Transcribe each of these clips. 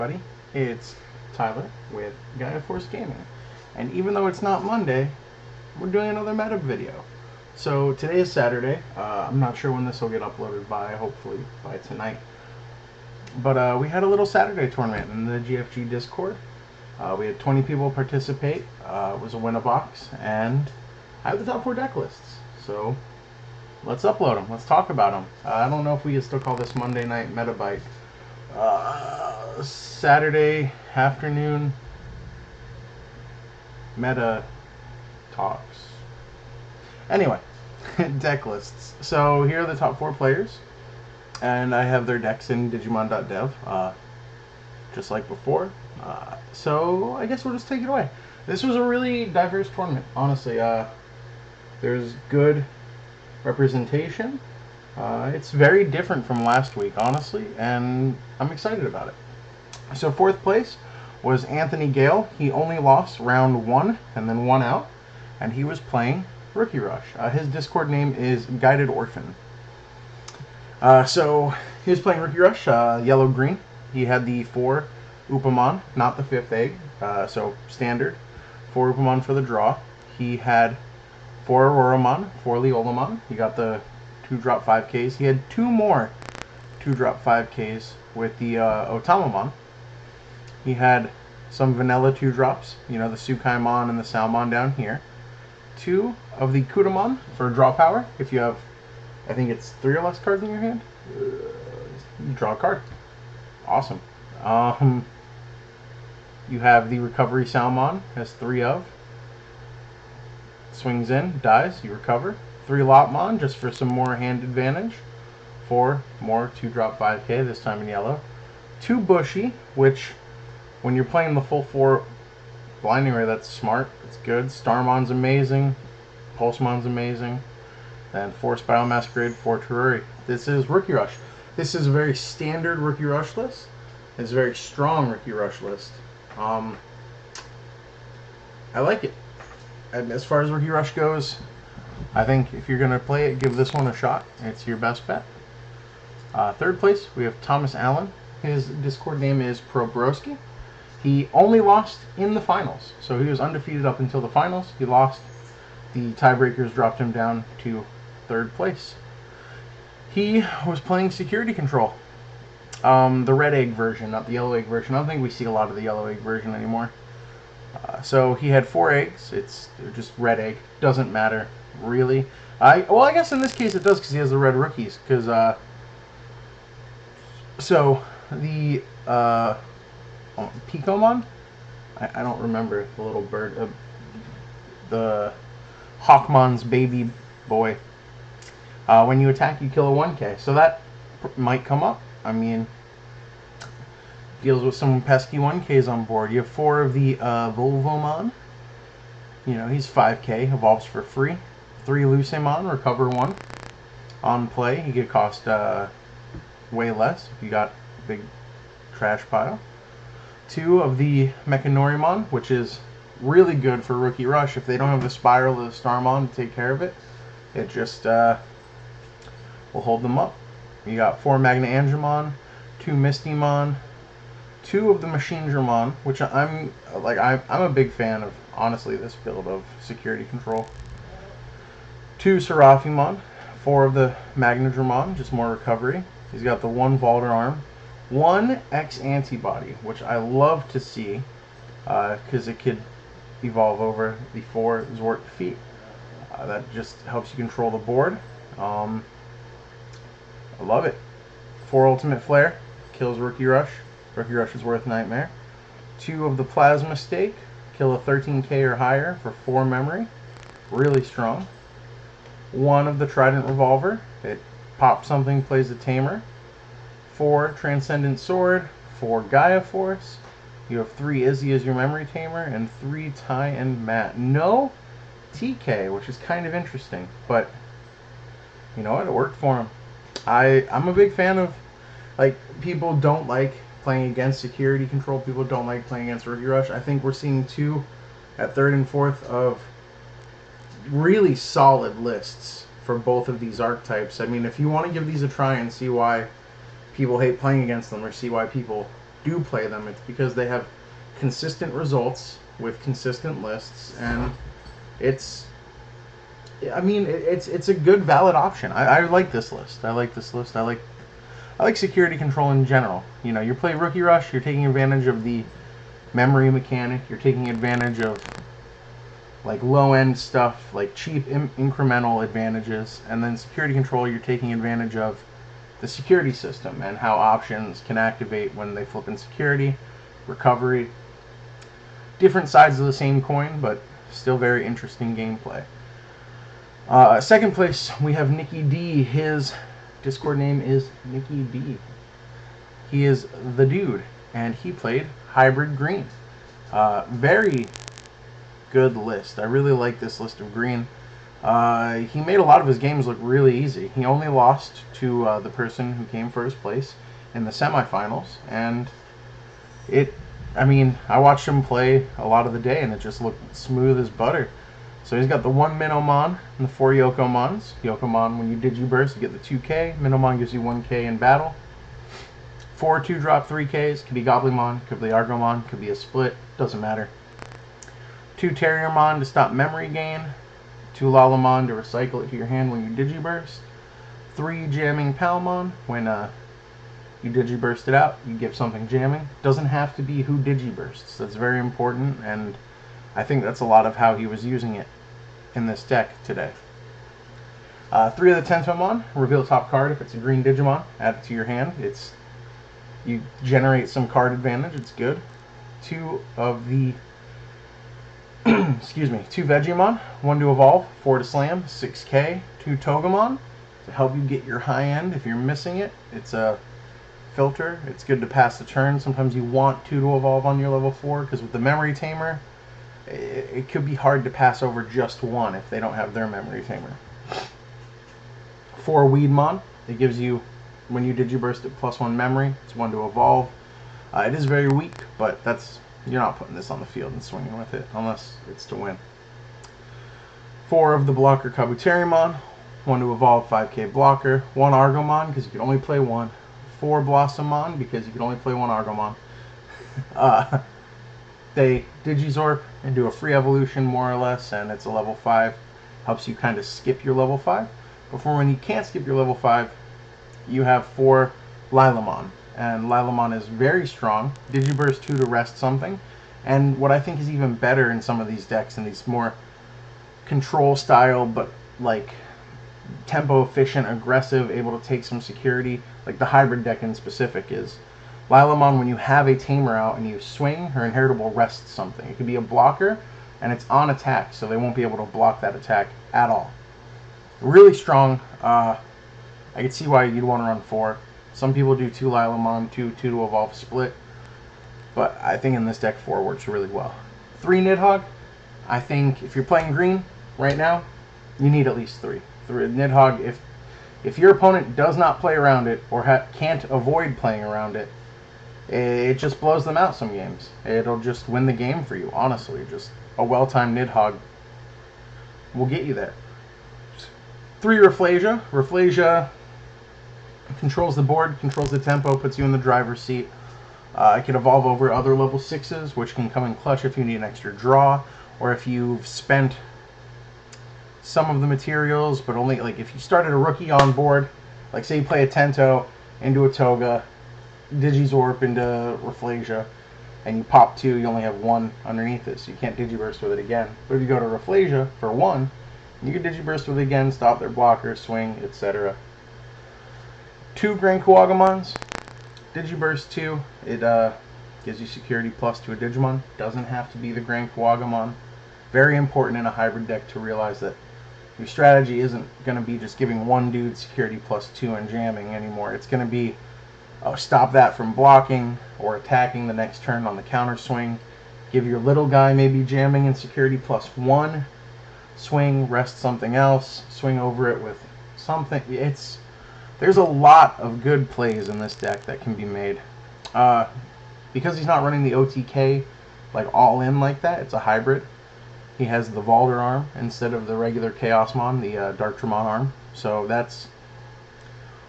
Everybody, it's Tyler with Gaia Force Gaming, and even though it's not Monday, we're doing another meta video. So today is Saturday. I'm not sure when this will get uploaded by, hopefully by tonight. But we had a little Saturday tournament in the GFG Discord. We had 20 people participate. It was a win-a-box, and I have the top 4 deck lists. So let's upload them. Let's talk about them. I don't know if we can still call this Monday night Meta-Byte. Saturday afternoon meta talks. Anyway, deck lists. So here are the top 4 players, and I have their decks in Digimon.dev, just like before. So I guess we'll just take it away. This was a really diverse tournament, honestly. There's good representation. It's very different from last week, honestly, and I'm excited about it. So 4th place was Anthony Gale. He only lost round 1 and then 1 out, and he was playing Rookie Rush. His Discord name is Guided Orphan. So he was playing Rookie Rush, yellow-green. He had the 4 Upamon, not the 5th egg, so standard. 4 Upamon for the draw. He had 4 Auroramon, 4 Leolamon. He got the 2-drop 5Ks. He had 2 more 2-drop 5Ks with the Otamamon. He had some vanilla 2-drops, you know, the Sukaimon and the Salmon down here. 2 of the Kudamon for draw power. If you have, I think it's 3 or less cards in your hand, you draw a card. Awesome. You have the Recovery Salmon, has 3 of. Swings in, dies, you recover. 3 Lopmon, just for some more hand advantage. 4 more 2-drop 5K, this time in yellow. 2 Bushy, which, when you're playing the full 4 Blinding Ray, that's smart. It's good. Starmon's amazing. Pulsemon's amazing. And 4 Spiral Masquerade, 4 Teruri. This is Rookie Rush. This is a very standard Rookie Rush list. It's a very strong Rookie Rush list. I like it. And as far as Rookie Rush goes, I think if you're going to play it, give this one a shot. It's your best bet. 3rd place, we have Thomas Allen. His Discord name is Probroski. He only lost in the finals. So he was undefeated up until the finals. He lost. The tiebreakers dropped him down to 3rd place. He was playing Security Control. The red egg version, not the yellow egg version. I don't think we see a lot of the yellow egg version anymore. So he had 4 eggs. It's just red egg. Doesn't matter, really. Well, I guess in this case it does because he has the red rookies. Because so the Picomon, I don't remember the little bird, the Hawkmon's baby boy. When you attack, you kill a 1K. So that might come up. I mean, deals with some pesky 1Ks on board. You have 4 of the Volvomon. You know, he's 5K, evolves for free. 3 Lucemon, recover 1. On play, he could cost way less if you got a big trash pile. 2 of the Mechanorimon, which is really good for Rookie Rush. If they don't have the Spiral or the Starmon to take care of it, it just will hold them up. You got 4 Magna Angemon, 2 Mistymon, 2 of the Machinedramon, which I'm a big fan of, honestly, this build of Security Control. 2 Seraphimon, 4 of the Magnadramon, just more recovery. He's got the 1 Valdararm, 1 X Antibody, which I love to see, because it could evolve over the 4 Zwart Feet. That just helps you control the board. I love it. 4 Ultimate Flare, kills Rookie Rush. Rookie Rush is worth Nightmare. 2 of the Plasma Stake, kill a 13K or higher for 4 memory. Really strong. 1 of the Trident Revolver, it pops something, plays a Tamer. 4 Transcendent Sword, 4 Gaia Force. You have 3 Izzy as your memory tamer, and 3 Ty and Matt. No TK, which is kind of interesting, but you know what? It worked for him. I'm a big fan of, like, people don't like playing against Security Control. People don't like playing against Rookie Rush. I think we're seeing 2 at 3rd and 4th of really solid lists for both of these archetypes. I mean, if you want to give these a try and see why people hate playing against them, or see why people do play them, it's because they have consistent results with consistent lists, and it's, I mean, it's a good, valid option. I like this list. I like this list. I like security control in general. You know, you play Rookie Rush, you're taking advantage of the memory mechanic, you're taking advantage of like low-end stuff, like cheap incremental advantages, and then security control, you're taking advantage of the security system and how options can activate when they flip in security, recovery. Different sides of the same coin, but still very interesting gameplay. Second place, we have Nicky D. His Discord name is Nicky D. He is the dude, and he played Hybrid Green. Very good list. I really like this list of green. He made a lot of his games look really easy. He only lost to the person who came first place in the semifinals, and I mean, I watched him play a lot of the day, and it just looked smooth as butter. So he's got the 1 Minomon and the 4 Yokomons. Yokomon, when you Digiburst, you get the 2K. Minomon gives you 1K in battle. 4 2-drop 3Ks. Could be Goblimon, could be Argomon, could be a split. Doesn't matter. 2 Terriermon to stop memory gain. 2 Lalamon to recycle it to your hand when you Digiburst. 3 Jamming Palmon. When you Digiburst it out, you give something jamming. Doesn't have to be who Digibursts. That's very important, and I think that's a lot of how he was using it in this deck today. 3 of the Tentomon. Reveal top card if it's a green Digimon. Add it to your hand. You generate some card advantage. It's good. 2 of the excuse me, 2 Vegiemon, 1 to evolve, 4 to slam, 6K, 2 Togemon to help you get your high end if you're missing it. It's a filter. It's good to pass the turn. Sometimes you want 2 to evolve on your level 4, because with the Memory Tamer, it could be hard to pass over just 1 if they don't have their Memory Tamer. 4 Weedmon. It gives you, when you Digiburst it, +1 memory. It's 1 to evolve. It is very weak, but you're not putting this on the field and swinging with it unless it's to win. 4 of the blocker Kabuterimon, 1 to evolve, 5K blocker. 1 Argomon, because you can only play 1. 4 Blossomon, because you can only play 1 Argomon. They Digizorp and do a free evolution, more or less, and it's a level 5. Helps you kind of skip your level 5. Before, when you can't skip your level 5, you have 4 Lilamon. And Lilamon is very strong. Digiburst 2 to rest something. And what I think is even better in some of these decks, in these more control style, but like tempo efficient, aggressive, able to take some security, like the hybrid deck in specific, is Lilamon, when you have a tamer out and you swing, her inheritable rests something. It could be a blocker, and it's on attack, so they won't be able to block that attack at all. Really strong. I could see why you'd want to run 4. Some people do 2 Lilamon, 2 to evolve split, but I think in this deck 4 works really well. 3 Nidhogg. I think if you're playing green right now, you need at least 3. 3 Nidhogg, if your opponent does not play around it or can't avoid playing around it, it just blows them out some games. It'll just win the game for you, honestly. Just a well-timed Nidhogg will get you there. 3 Rafflesia. Rafflesia controls the board, controls the tempo, puts you in the driver's seat. It can evolve over other level 6s, which can come in clutch if you need an extra draw, or if you've spent some of the materials, but only, like, if you started a rookie on board, like say you play a Tento into a Toga, Digizorp into Rafflesia, and you pop 2, you only have 1 underneath it, so you can't Digiburst with it again. But if you go to Rafflesia for 1, you can Digiburst with it again, stop their blocker, swing, etc. 2 Grand Kuwagamons. Digiburst 2. It gives you security +2 to a Digimon. Doesn't have to be the Grand Kuwagamon. Very important in a hybrid deck to realize that your strategy isn't going to be just giving one dude security +2 and jamming anymore. It's going to be, stop that from blocking or attacking the next turn on the counter swing. Give your little guy maybe jamming and security +1. Swing, rest something else. Swing over it with something. There's a lot of good plays in this deck that can be made. Because he's not running the OTK like all in like that, it's a hybrid. He has the Valder arm instead of the regular Chaosmon, the Darktramon arm. So that's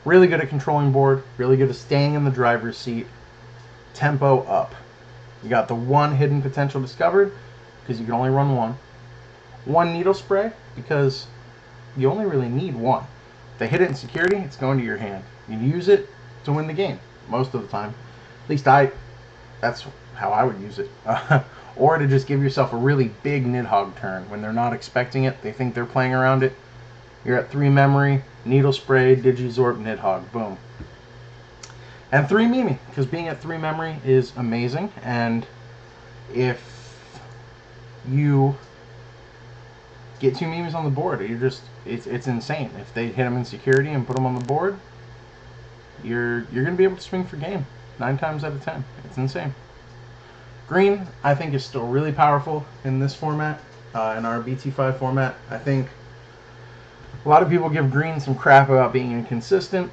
really good at controlling board, really good at staying in the driver's seat. tempo up. You got the one hidden potential discovered, because you can only run one. One needle spray, because you only really need one. If they hit it in security, it's going to your hand. You use it to win the game, most of the time. At least that's how I would use it. Or to just give yourself a really big Nidhogg turn. When they're not expecting it, they think they're playing around it. You're at 3 memory, needle spray, Digizorp, Nidhogg, boom. And 3 Mimi, because being at 3 memory is amazing. And if you get 2 Mimis on the board, it's insane. If they hit them in security and put them on the board, you're going to be able to swing for game 9 times out of 10. It's insane. Green, I think, is still really powerful in this format, in our BT05 format. I think a lot of people give green some crap about being inconsistent.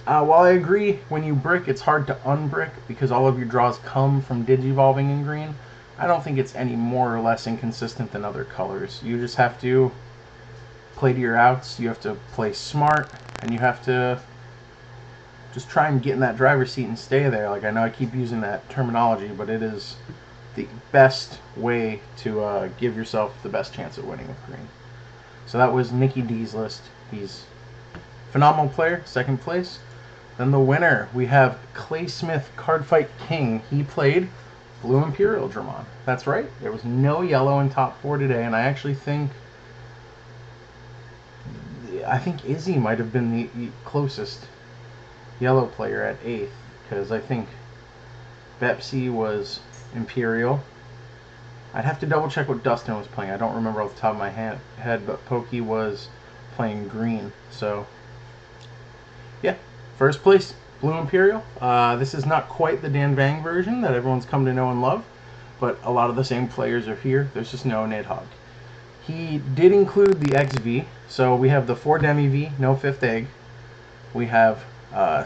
While I agree, when you brick, it's hard to unbrick because all of your draws come from digivolving in green. I don't think it's any more or less inconsistent than other colors. You just have to play to your outs, you have to play smart, and you have to just try and get in that driver's seat and stay there. Like, I know I keep using that terminology, but it is the best way to give yourself the best chance at winning with green. So that was Nicky D's list. He's a phenomenal player, 2nd place. Then the winner, we have Clay Smith, Cardfight King. He played Blue Imperial Dramon. That's right, there was no yellow in top 4 today, and I actually think Izzy might have been the closest yellow player at 8th, because I think Bepsi was Imperial. I'd have to double check what Dustin was playing. I don't remember off the top of my head, but Pokey was playing green. So, yeah, 1st place, Blue Imperial. This is not quite the Dan Vang version that everyone's come to know and love, but a lot of the same players are here. There's just no Nidhogg. He did include the XV, so we have the 4 Demi V, no 5th egg. We have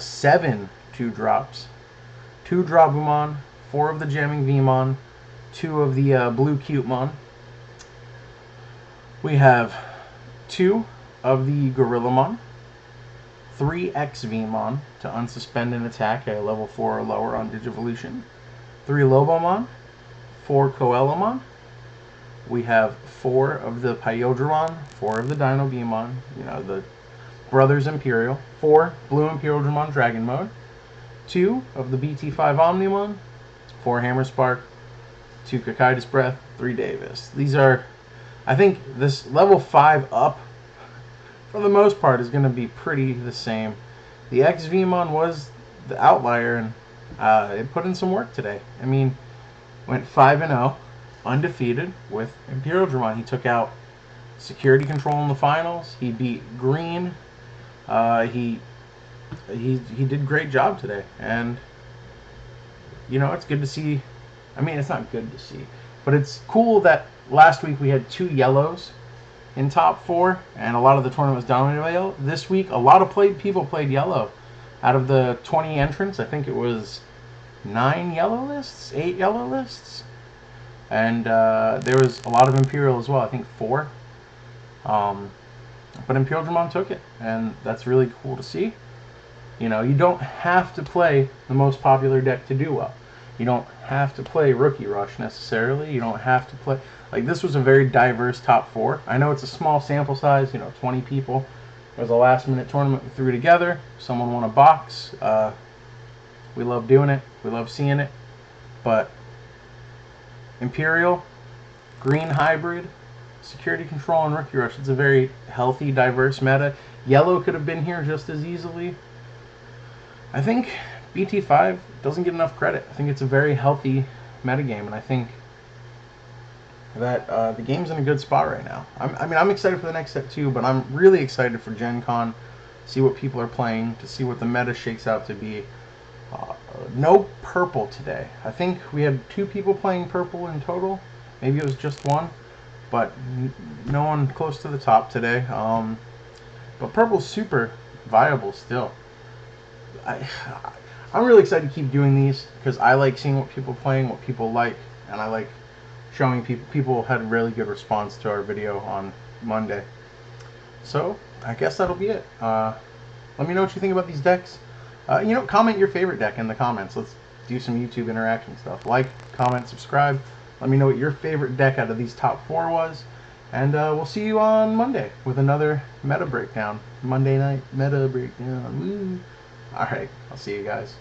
7 2-drops, 2 Drabumon, 4 of the Jamming Vmon, 2 of the Blue Cutemon. We have 2 of the Gorillamon, 3 XVmon to unsuspend an attack at a level 4 or lower on Digivolution, 3 Lobomon, 4 Coelamon. We have 4 of the Pyodramon, 4 of the Dino Beamon, you know, the Brothers Imperial, 4 Blue Imperial Dramon Dragon Mode, 2 of the BT05 Omnimon, 4 Hammerspark, 2 Cocytus Breath, 3 Davis. These are, I think this level 5 up, for the most part, is going to be pretty the same. The XVmon was the outlier, and it put in some work today. I mean, went 5-0, undefeated with Imperial Dramon. He took out Security Control in the finals. He beat Green. He did a great job today, and you know, it's good to see. I mean, it's not good to see, but it's cool that last week we had 2 yellows in top 4, and a lot of the tournament was dominated by yellow. This week, a lot of people played yellow. Out of the 20 entrants, I think it was 9 yellow lists, 8 yellow lists, and there was a lot of Imperial as well. I think 4. But Imperial Dramon took it, and that's really cool to see. You know, you don't have to play the most popular deck to do well. You don't have to play Rookie Rush necessarily. You don't have to play... Like, this was a very diverse top 4. I know it's a small sample size, you know, 20 people. It was a last-minute tournament we threw together. Someone won a box. We love doing it. We love seeing it. But Imperial, Green Hybrid, Security Control, and Rookie Rush. It's a very healthy, diverse meta. Yellow could have been here just as easily. I think BT5 doesn't get enough credit. I think it's a very healthy metagame, and I think that the game's in a good spot right now. I'm excited for the next set too, but I'm really excited for Gen Con, see what people are playing, to see what the meta shakes out to be. No purple today. I think we had 2 people playing purple in total. Maybe it was just 1. But no one close to the top today. But purple's super viable still. I'm really excited to keep doing these because I like seeing what people are playing, what people like, and I like showing people. People had a really good response to our video on Monday. So I guess that'll be it. Let me know what you think about these decks. You know, comment your favorite deck in the comments. Let's do some YouTube interaction stuff. Like, comment, subscribe. Let me know what your favorite deck out of these top 4 was. And we'll see you on Monday with another meta breakdown. Monday night meta breakdown. Woo. Alright, I'll see you guys.